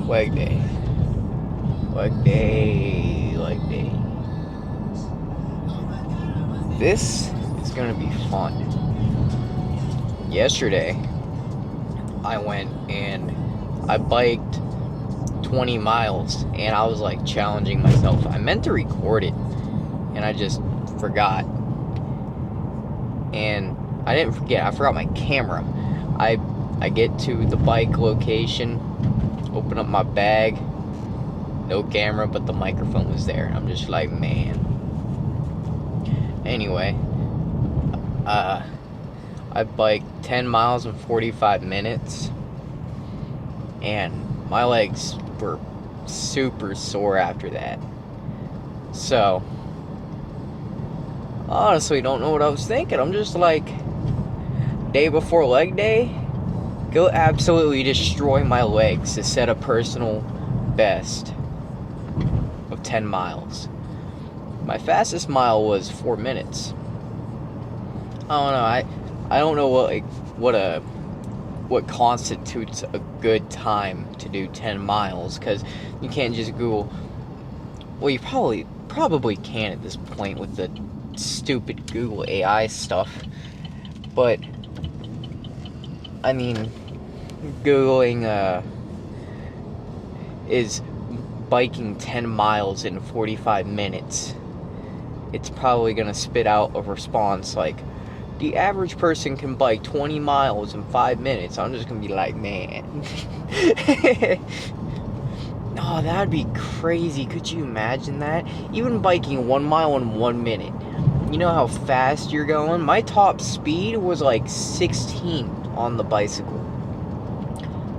Leg day. Leg day. Leg day. This is gonna be fun. Yesterday, I went and I biked 20 miles and I was like challenging myself. I meant to record it and I just forgot. And I didn't forget, I forgot my camera. I get to the bike location, open up my bag, no camera, but the microphone was there. I'm just like, man. Anyway, I biked 10 miles in 45 minutes, and my legs were super sore after that. So, honestly, don't know what I was thinking. I'm just like, day before leg day, go absolutely destroy my legs to set a personal best of 10 miles. My fastest mile was 4 minutes. I don't know what constitutes a good time to do 10 miles, because you can't just Google. Well, you probably can at this point with the stupid Google AI stuff, but I mean, Googling is biking 10 miles in 45 minutes. It's probably gonna spit out a response like, the average person can bike 20 miles in 5 minutes. I'm just gonna be like, man. Oh, that'd be crazy. Could you imagine that? Even biking 1 mile in 1 minute. You know how fast you're going? My top speed was like 16 on the bicycle.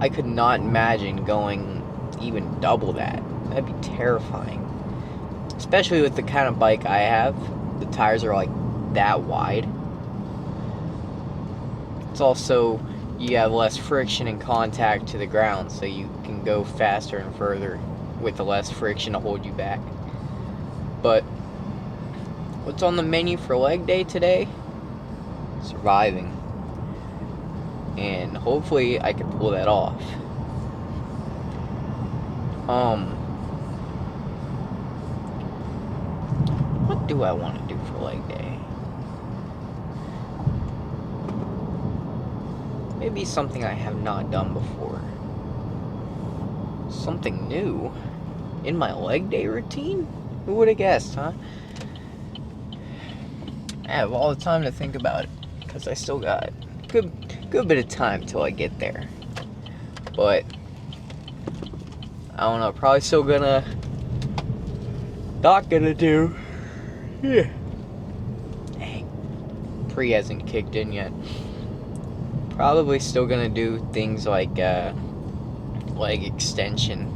I could not imagine going even double that. That'd be terrifying. Especially with the kind of bike I have. The tires are like that wide. It's also, you have less friction and contact to the ground, so you can go faster and further with the less friction to hold you back. But what's on the menu for leg day today? Surviving. And hopefully I can pull that off. What do I want to do for leg day? Maybe something I have not done before. Something new in my leg day routine? Who would have guessed, huh? I have all the time to think about it, because I still got good bit of time till I get there. But I don't know, probably still not gonna do. Yeah. Dang. Pre hasn't kicked in yet. Probably still gonna do things like leg extension,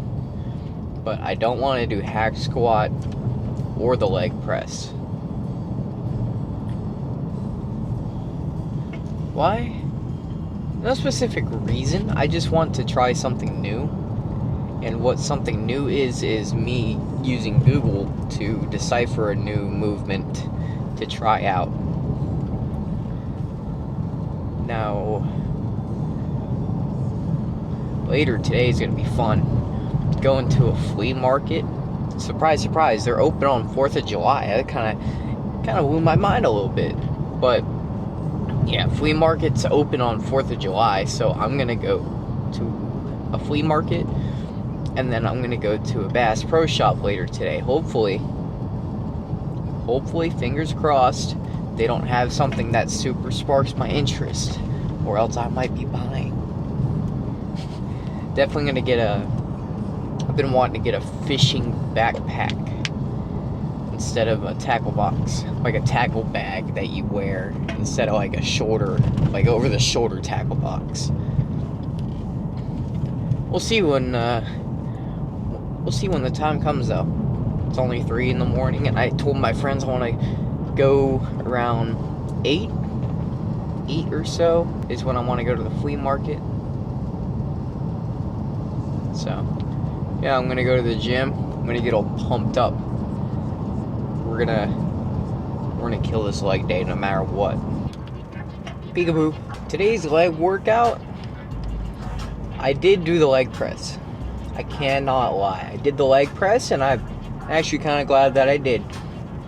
but I don't want to do hack squat or the leg press. Why? No specific reason. I just want to try something new, and what something new is me using Google to decipher a new movement to try out. Now, later today is going to be fun. Going to a flea market. Surprise, surprise, they're open on 4th of July. That kind of blew my mind a little bit. But, yeah, flea market's open on 4th of July, so I'm going to go to a flea market, and then I'm going to go to a Bass Pro Shop later today. Hopefully, fingers crossed, they don't have something that super sparks my interest, or else I might be buying. Definitely gonna get I've been wanting to get a fishing backpack instead of a tackle box, like a tackle bag that you wear instead of like a shoulder, like over the shoulder tackle box. We'll see when the time comes though. It's only 3 in the morning, and I told my friends I want to go around 8 or so is when I want to go to the flea market. So, yeah, I'm gonna go to the gym. I'm gonna get all pumped up. We're gonna kill this leg day no matter what. Peekaboo. Today's leg workout, I did do the leg press. I cannot lie. I did the leg press, and I'm actually kind of glad that I did.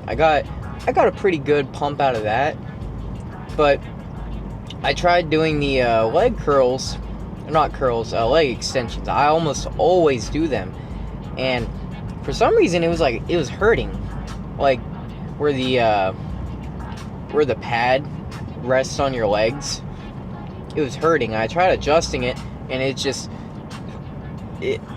I got a pretty good pump out of that. But I tried doing the leg curls, not curls, leg extensions. I almost always do them, and for some reason it was hurting, like where the pad rests on your legs. It was hurting. I tried adjusting it, and it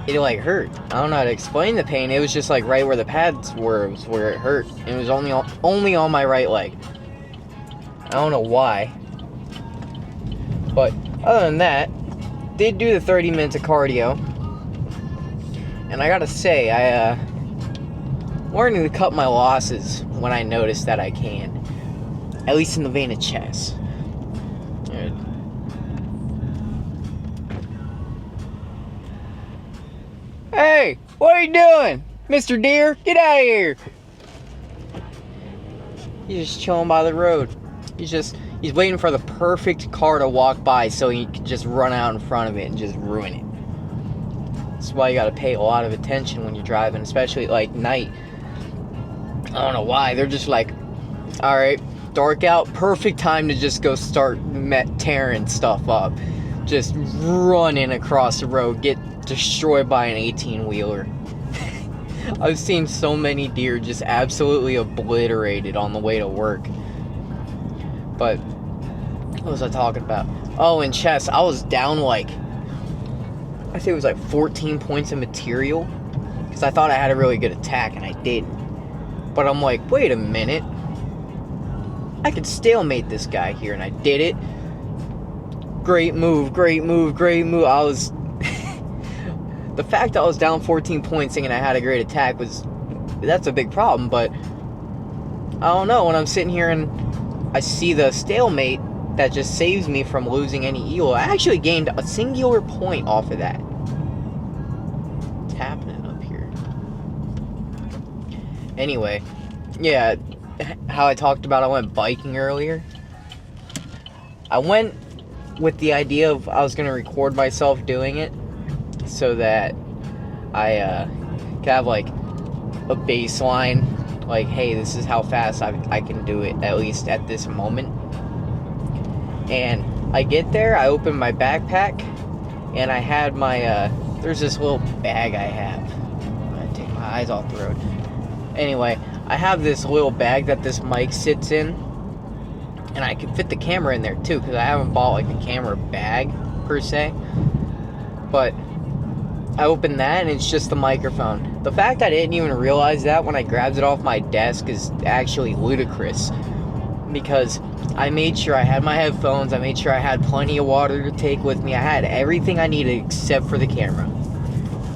like hurt. I don't know how to explain the pain. It was just like right where the pads were was where it hurt. And it was only on my right leg. I don't know why. But other than that, did do the 30 minutes of cardio. And I gotta say, I learning to cut my losses when I notice that I can. At least in the vein of chess. Hey, what are you doing? Mr. Deer, get out of here. He's just chilling by the road. He's waiting for the perfect car to walk by so he can just run out in front of it and just ruin it. That's why you gotta pay a lot of attention when you're driving, especially at like night. I don't know why. They're just like, alright, dark out, perfect time to just go start tearing stuff up. Just running across the road, get destroyed by an 18-wheeler. I've seen so many deer just absolutely obliterated on the way to work. But what was I talking about? Oh, in chess, I was down like, I think it was like 14 points of material because I thought I had a really good attack and I didn't. But I'm like, wait a minute, I could stalemate this guy here, and I did it. Great move, great move, great move. I was the fact that I was down 14 points thinking I had a great attack that's a big problem. But I don't know, when I'm sitting here and I see the stalemate that just saves me from losing any elo, I actually gained a singular point off of that. What's happening up here? Anyway, yeah, how I talked about I went biking earlier. I went with the idea of I was going to record myself doing it so that I could have like a baseline, like, hey, this is how fast I can do it, at least at this moment. And I get there, I open my backpack, and I had my, there's this little bag I have. I'm going to take my eyes off the road. Anyway, I have this little bag that this mic sits in, and I can fit the camera in there too, because I haven't bought like the camera bag per se. But I opened that, and it's just the microphone. The fact I didn't even realize that when I grabbed it off my desk is actually ludicrous, because I made sure I had my headphones, I made sure I had plenty of water to take with me, I had everything I needed except for the camera.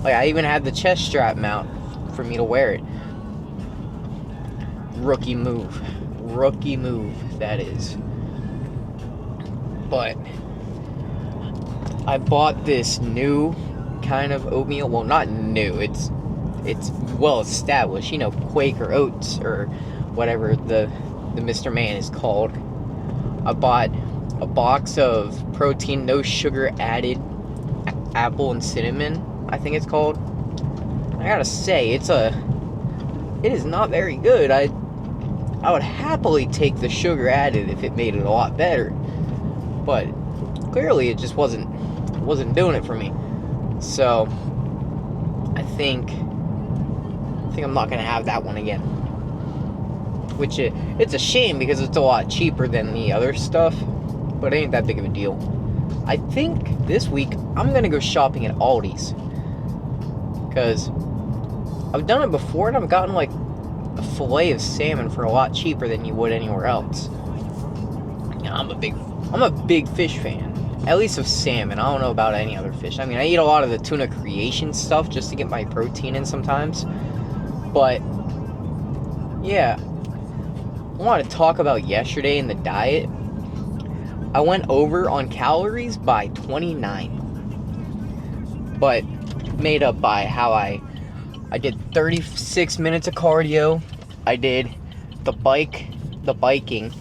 Like, I even had the chest strap mount for me to wear it. Rookie move, that is. But I bought this new kind of oatmeal. Well, not new, it's well established, you know, Quaker Oats or whatever the Mr. Man is called. I bought a box of protein, no sugar added, apple and cinnamon, I think it's called. I gotta say, it is not very good. I would happily take the sugar added if it made it a lot better, but clearly it just wasn't doing it for me. So I think I'm not gonna have that one again. Which it's a shame because it's a lot cheaper than the other stuff, but it ain't that big of a deal. I think this week I'm gonna go shopping at Aldi's, because I've done it before and I've gotten like a fillet of salmon for a lot cheaper than you would anywhere else. Yeah, I'm a big fish fan. At least of salmon. I don't know about any other fish. I mean, I eat a lot of the tuna creation stuff just to get my protein in sometimes. But yeah, I want to talk about yesterday in the diet. I went over on calories by 29, but made up by how I did 36 minutes of cardio. I did the biking,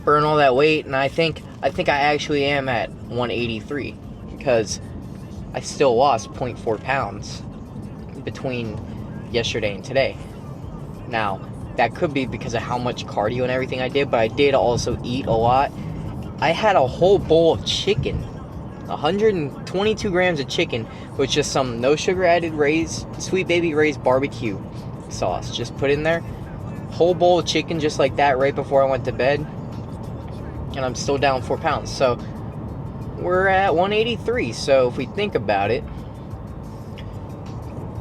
burn all that weight, and I think I actually am at 183, because I still lost 0.4 pounds between yesterday and today. Now, that could be because of how much cardio and everything I did, but I did also eat a lot. I had a whole bowl of chicken, 122 grams of chicken with just some no sugar added Sweet Baby Ray's barbecue sauce. Just put in there, whole bowl of chicken just like that right before I went to bed, and I'm still down 4 pounds. So we're at 183. So if we think about it,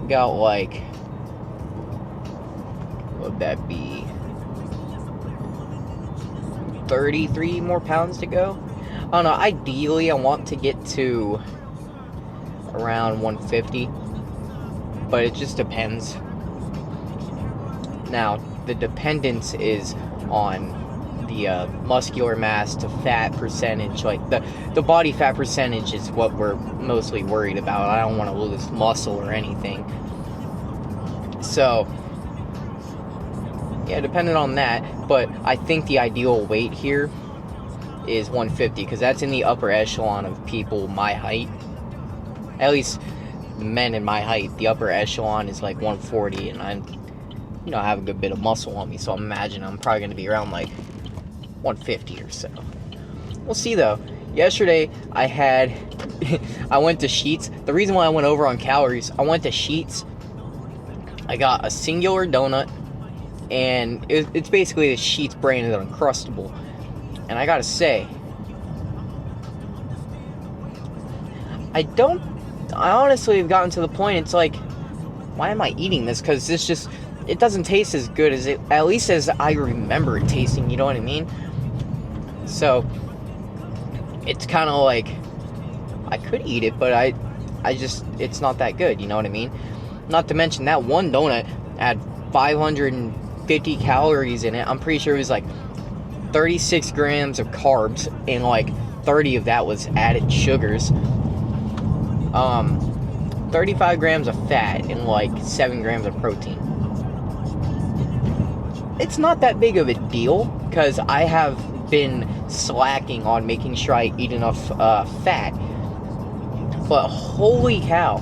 got like, what would that be, 33 more pounds to go. I don't know, ideally I want to get to around 150, but it just depends. Now, the dependence is on the muscular mass to fat percentage. Like the body fat percentage is what we're mostly worried about. I don't want to lose muscle or anything. So yeah, depending on that, but I think the ideal weight here is 150, because that's in the upper echelon of people my height. At least the men in my height, the upper echelon is like 140, and I have a good bit of muscle on me, so I imagine I'm probably going to be around like 150 or so. We'll see though. Yesterday I went to Sheetz. The reason why I went over on calories, I went to Sheetz. I got a singular donut, and it's basically the Sheetz brand of Uncrustable. And I gotta say, I honestly have gotten to the point, it's like, why am I eating this? Because it doesn't taste as good as it, at least as I remember it tasting, you know what I mean? So, it's kind of like, I could eat it, but it's not that good, you know what I mean? Not to mention that one donut had 550 calories in it. I'm pretty sure it was like 36 grams of carbs, and like 30 of that was added sugars. 35 grams of fat, and like 7 grams of protein. It's not that big of a deal, because I have been slacking on making sure I eat enough fat. But holy cow,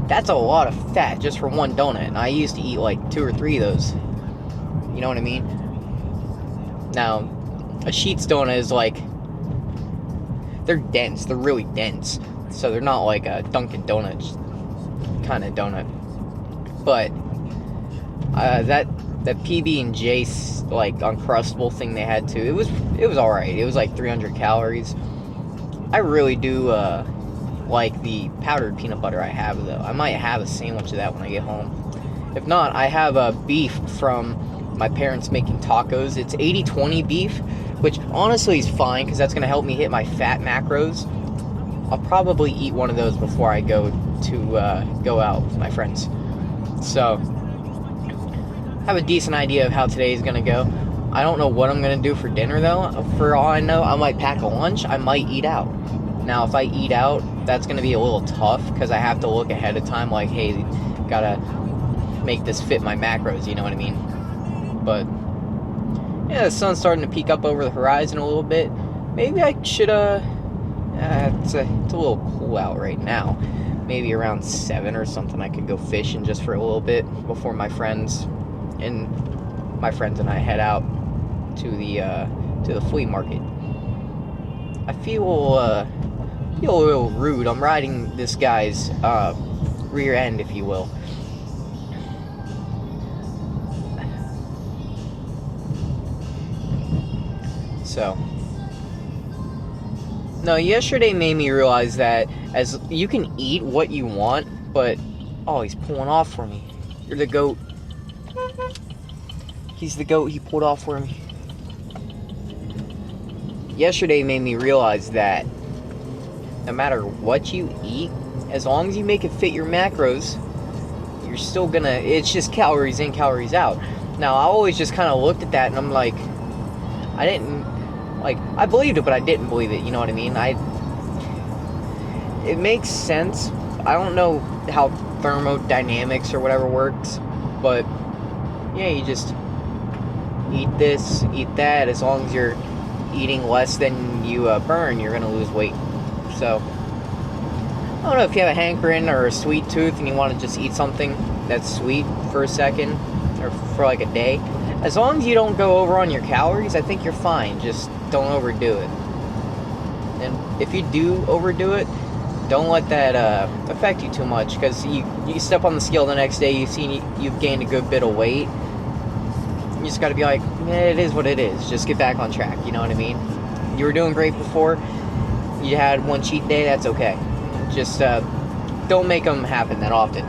that's a lot of fat just for one donut, and I used to eat like 2 or 3 of those. You know what I mean? Now, a Sheetz donut is like, they're dense, they're really dense, so they're not like a Dunkin' Donuts kind of donut. But that PB&J like Uncrustable thing they had too, it was alright. It was like 300 calories. I really do like the powdered peanut butter I have though. I might have a sandwich of that when I get home. If not, I have a beef from my parents making tacos. It's 80-20 beef, which honestly is fine, because that's going to help me hit my fat macros. I'll probably eat one of those before I go out with my friends. So, I have a decent idea of how today is going to go. I don't know what I'm going to do for dinner though. For all I know, I might pack a lunch. I might eat out. Now, if I eat out, that's going to be a little tough, because I have to look ahead of time, like, hey, gotta make this fit my macros, you know what I mean? But yeah, the sun's starting to peek up over the horizon a little bit. Maybe I should it's a little cool out right now. Maybe around 7 or something I could go fishing just for a little bit before my friends and I head out to the flea market. I feel a little rude. I'm riding this guy's rear end, if you will. So, no, yesterday made me realize that as you can eat what you want, but, oh, he's pulling off for me. You're the goat. He's the goat, he pulled off for me. Yesterday made me realize that no matter what you eat, as long as you make it fit your macros, you're still gonna, it's just calories in, calories out. Now, I always just kind of looked at that and I'm like, I believed it, but I didn't believe it, you know what I mean? It makes sense. I don't know how thermodynamics or whatever works, but yeah, you just eat this, eat that. As long as you're eating less than you burn, you're gonna lose weight. So don't know if you have a hankering or a sweet tooth and you want to just eat something that's sweet for a second or for like a day. As long as you don't go over on your calories, I think you're fine. Just don't overdo it. And if you do overdo it, don't let that affect you too much, because you step on the scale the next day, you see you've gained a good bit of weight. You just got to be like, it is what it is. Just get back on track. You know what I mean? You were doing great before. You had one cheat day. That's okay. Just don't make them happen that often.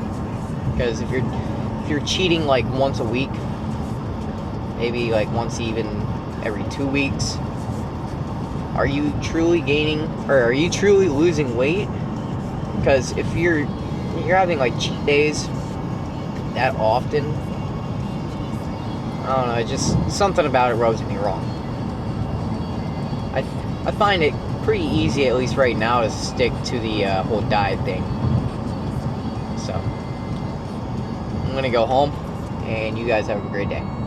Because if you're cheating like once a week, maybe like once even every 2 weeks, are you truly gaining, or are you truly losing weight? Because if you're having like cheat days that often, I don't know, just something about it rubs me wrong. I find it pretty easy, at least right now, to stick to the whole diet thing. So I'm gonna go home, and you guys have a great day.